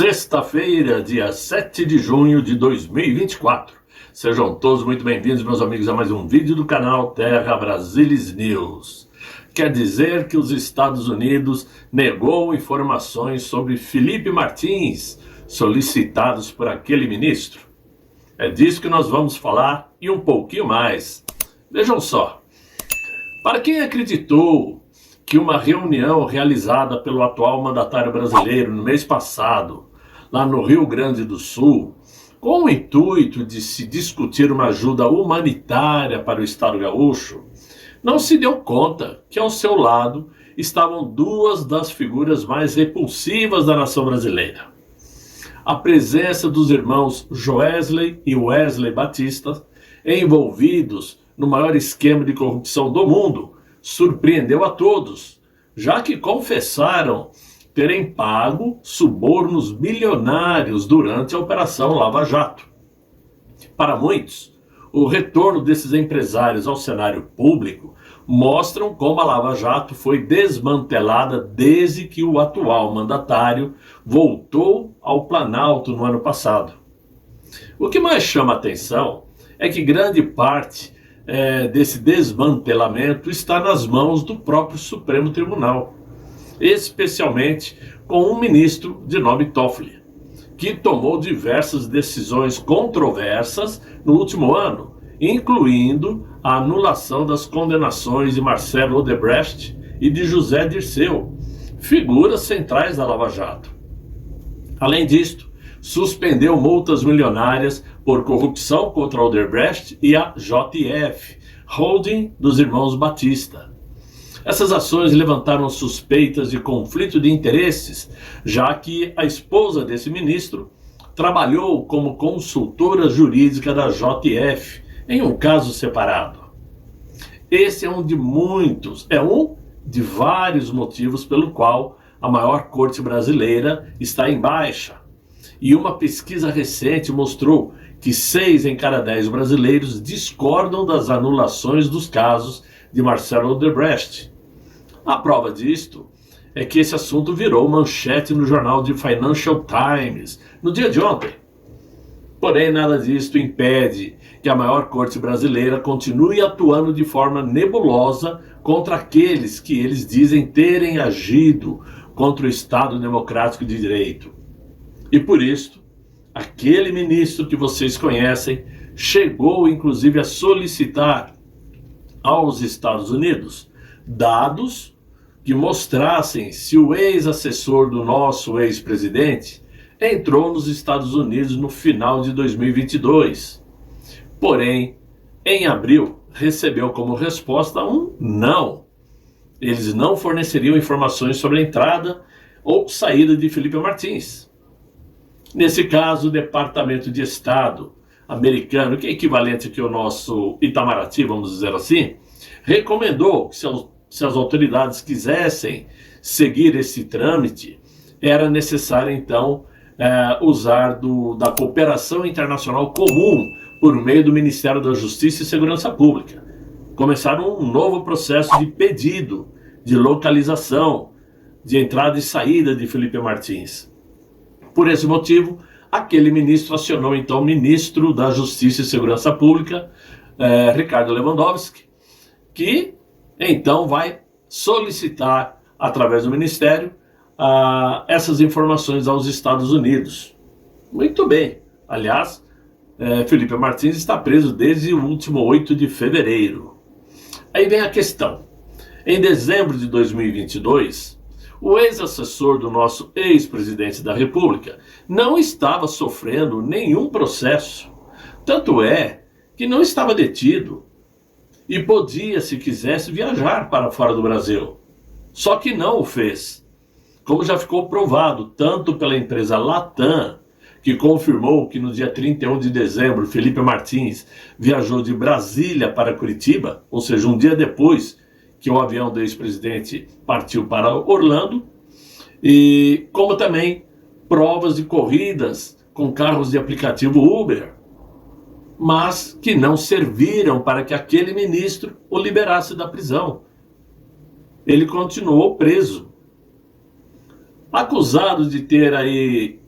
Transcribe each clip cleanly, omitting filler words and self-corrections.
Sexta-feira, dia 7 de junho de 2024. Sejam todos muito bem-vindos, meus amigos, a mais um vídeo do canal Terra Brasilis News. Quer dizer que os Estados Unidos negou informações sobre Felipe Martins, solicitados por aquele ministro? É disso que nós vamos falar e um pouquinho mais. Vejam só. Para quem acreditou que uma reunião realizada pelo atual mandatário brasileiro no mês passado, lá no Rio Grande do Sul, com o intuito de se discutir uma ajuda humanitária para o Estado gaúcho, não se deu conta que ao seu lado estavam duas das figuras mais repulsivas da nação brasileira. A presença dos irmãos Joesley e Wesley Batista, envolvidos no maior esquema de corrupção do mundo, surpreendeu a todos, já que confessaram terem pago subornos bilionários durante a Operação Lava Jato. Para muitos, o retorno desses empresários ao cenário público mostram como a Lava Jato foi desmantelada desde que o atual mandatário voltou ao Planalto no ano passado. O que mais chama a atenção é que grande parte desse desmantelamento está nas mãos do próprio Supremo Tribunal, especialmente com um ministro de nome Toffoli, que tomou diversas decisões controversas no último ano, incluindo a anulação das condenações de Marcelo Odebrecht e de José Dirceu, figuras centrais da Lava Jato. Além disto, suspendeu multas milionárias por corrupção contra a Odebrecht e a JF, holding dos irmãos Batista. Essas ações levantaram suspeitas de conflito de interesses, já que a esposa desse ministro trabalhou como consultora jurídica da JF em um caso separado. Esse é um de vários motivos pelo qual a maior corte brasileira está em baixa. E uma pesquisa recente mostrou que 6 em cada 10 brasileiros discordam das anulações dos casos de Marcelo Odebrecht. A prova disto é que esse assunto virou manchete no jornal de Financial Times no dia de ontem. Porém, nada disto impede que a maior corte brasileira continue atuando de forma nebulosa contra aqueles que eles dizem terem agido contra o Estado Democrático de Direito. E por isso, aquele ministro que vocês conhecem chegou inclusive a solicitar aos Estados Unidos dados que mostrassem se o ex-assessor do nosso ex-presidente entrou nos Estados Unidos no final de 2022. Porém, em abril, recebeu como resposta um não. Eles não forneceriam informações sobre a entrada ou saída de Felipe Martins. Nesse caso, o Departamento de Estado americano, que é equivalente aqui ao nosso Itamaraty, vamos dizer assim, recomendou que se as autoridades quisessem seguir esse trâmite, era necessário então usar da cooperação internacional comum por meio do Ministério da Justiça e Segurança Pública. Começaram um novo processo de pedido, de localização, de entrada e saída de Felipe Martins. Por esse motivo, aquele ministro acionou então o ministro da Justiça e Segurança Pública, Ricardo Lewandowski, que então vai solicitar, através do Ministério, essas informações aos Estados Unidos. Muito bem. Aliás, Felipe Martins está preso desde o último 8 de fevereiro. Aí vem a questão. Em dezembro de 2022... o ex-assessor do nosso ex-presidente da República não estava sofrendo nenhum processo. Tanto é que não estava detido e podia, se quisesse, viajar para fora do Brasil. Só que não o fez. Como já ficou provado, tanto pela empresa Latam, que confirmou que no dia 31 de dezembro, Felipe Martins viajou de Brasília para Curitiba, ou seja, um dia depois que o avião do ex-presidente partiu para Orlando, e como também provas de corridas com carros de aplicativo Uber, mas que não serviram para que aquele ministro o liberasse da prisão. Ele continuou preso. Acusado de ter aí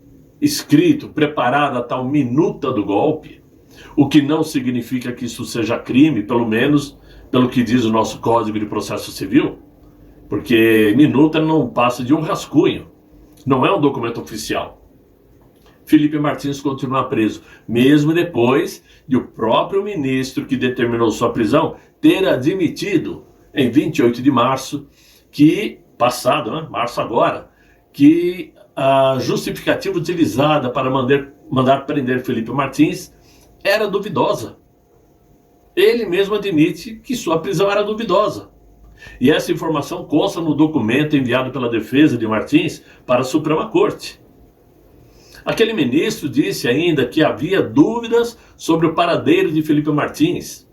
escrito, preparado a tal minuta do golpe, o que não significa que isso seja crime, pelo menos pelo que diz o nosso Código de Processo Civil, porque minuta não passa de um rascunho, não é um documento oficial. Felipe Martins continua preso, mesmo depois de o próprio ministro que determinou sua prisão ter admitido, em 28 de março, março agora, que a justificativa utilizada para mandar prender Felipe Martins era duvidosa. Ele mesmo admite que sua prisão era duvidosa. E essa informação consta no documento enviado pela defesa de Martins para a Suprema Corte. Aquele ministro disse ainda que havia dúvidas sobre o paradeiro de Felipe Martins,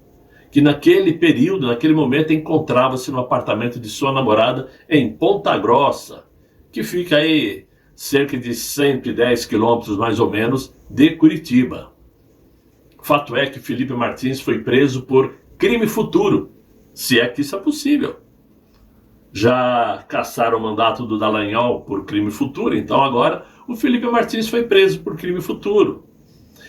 que naquele período, naquele momento, encontrava-se no apartamento de sua namorada em Ponta Grossa, que fica aí cerca de 110 quilômetros mais ou menos de Curitiba. Fato é que Felipe Martins foi preso por crime futuro, se é que isso é possível. Já cassaram o mandato do Dallagnol por crime futuro, então agora o Felipe Martins foi preso por crime futuro.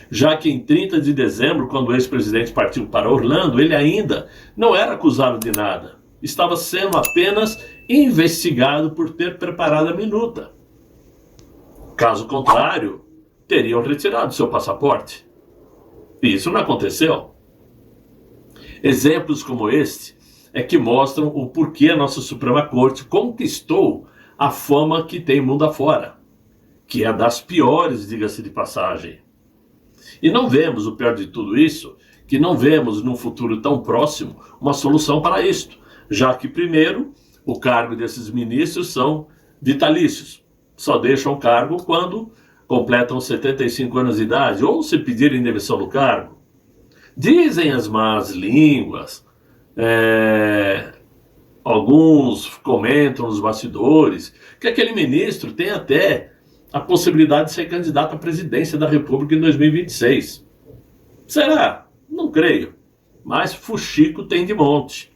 Já que em 30 de dezembro, quando o ex-presidente partiu para Orlando, ele ainda não era acusado de nada. Estava sendo apenas investigado por ter preparado a minuta. Caso contrário, teriam retirado seu passaporte. E isso não aconteceu. Exemplos como este é que mostram o porquê a nossa Suprema Corte conquistou a fama que tem mundo afora, que é das piores, diga-se de passagem. E não vemos, o pior de tudo isso, que não vemos num futuro tão próximo uma solução para isto, já que primeiro, o cargo desses ministros são vitalícios, só deixam o cargo quando completam 75 anos de idade ou se pedirem demissão do cargo. Dizem as más línguas, alguns comentam nos bastidores que aquele ministro tem até a possibilidade de ser candidato à presidência da República em 2026. Será? Não creio. Mas fuxico tem de monte.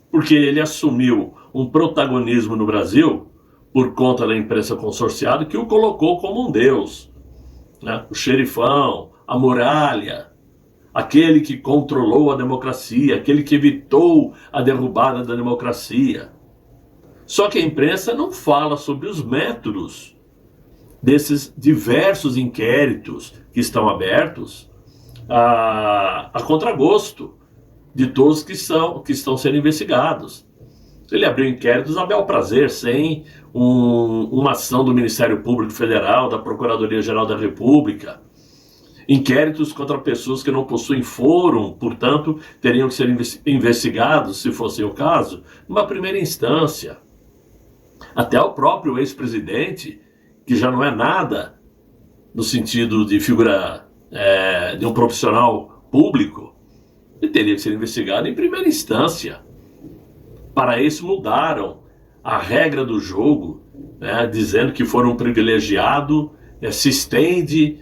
Porque ele assumiu um protagonismo no Brasil por conta da imprensa consorciada que o colocou como um deus, né? O xerifão, a muralha, aquele que controlou a democracia, aquele que evitou a derrubada da democracia. Só que a imprensa não fala sobre os métodos desses diversos inquéritos que estão abertos a contragosto de todos que estão sendo investigados. Ele abriu inquéritos a bel prazer, sem uma ação do Ministério Público Federal, da Procuradoria-Geral da República. Inquéritos contra pessoas que não possuem fórum, portanto, teriam que ser investigados, se fosse o caso, numa primeira instância. Até o próprio ex-presidente, que já não é nada no sentido de figura de um profissional público, ele teria que ser investigado em primeira instância. Para isso mudaram a regra do jogo, dizendo que for um privilegiado, se estende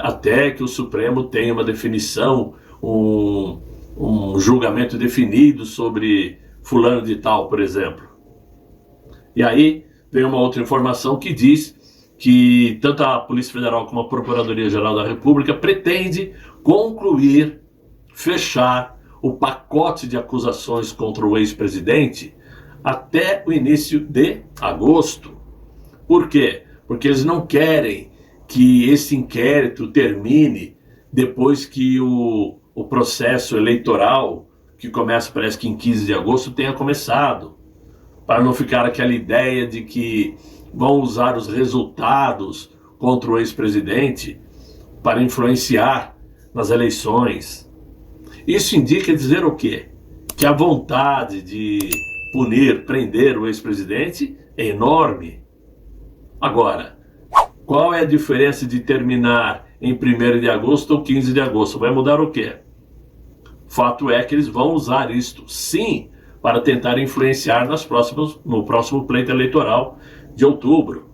até que o Supremo tenha uma definição, um julgamento definido sobre fulano de tal, por exemplo. E aí vem uma outra informação que diz que tanto a Polícia Federal como a Procuradoria-Geral da República pretende concluir, fechar o pacote de acusações contra o ex-presidente até o início de agosto. Por quê? Porque eles não querem que esse inquérito termine depois que o processo eleitoral, que começa parece que em 15 de agosto, tenha começado. Para não ficar aquela ideia de que vão usar os resultados contra o ex-presidente para influenciar nas eleições. Isso indica dizer o quê? Que a vontade de punir, prender o ex-presidente é enorme. Agora, qual é a diferença de terminar em 1º de agosto ou 15 de agosto? Vai mudar o quê? Fato é que eles vão usar isto, sim, para tentar influenciar no próximo pleito eleitoral de outubro.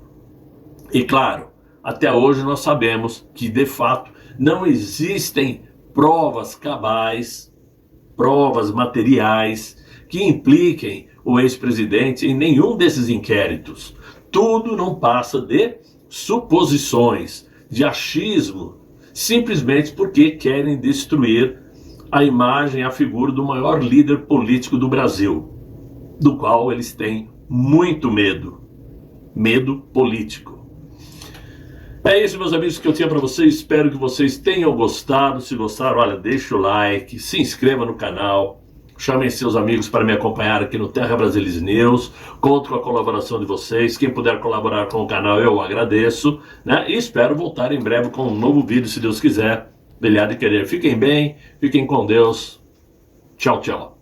E claro, até hoje nós sabemos que, de fato, não existem provas cabais, provas materiais, que impliquem o ex-presidente em nenhum desses inquéritos. Tudo não passa de suposições, de achismo, simplesmente porque querem destruir a imagem, a figura do maior líder político do Brasil, do qual eles têm muito medo. Medo político. É isso, meus amigos, que eu tinha para vocês. Espero que vocês tenham gostado. Se gostaram, olha, deixa o like, se inscreva no canal, chamem seus amigos para me acompanhar aqui no Terra Brasilis News. Conto com a colaboração de vocês. Quem puder colaborar com o canal, eu agradeço, né? E espero voltar em breve com um novo vídeo, se Deus quiser. Brilhado e querer. Fiquem bem, fiquem com Deus. Tchau, tchau.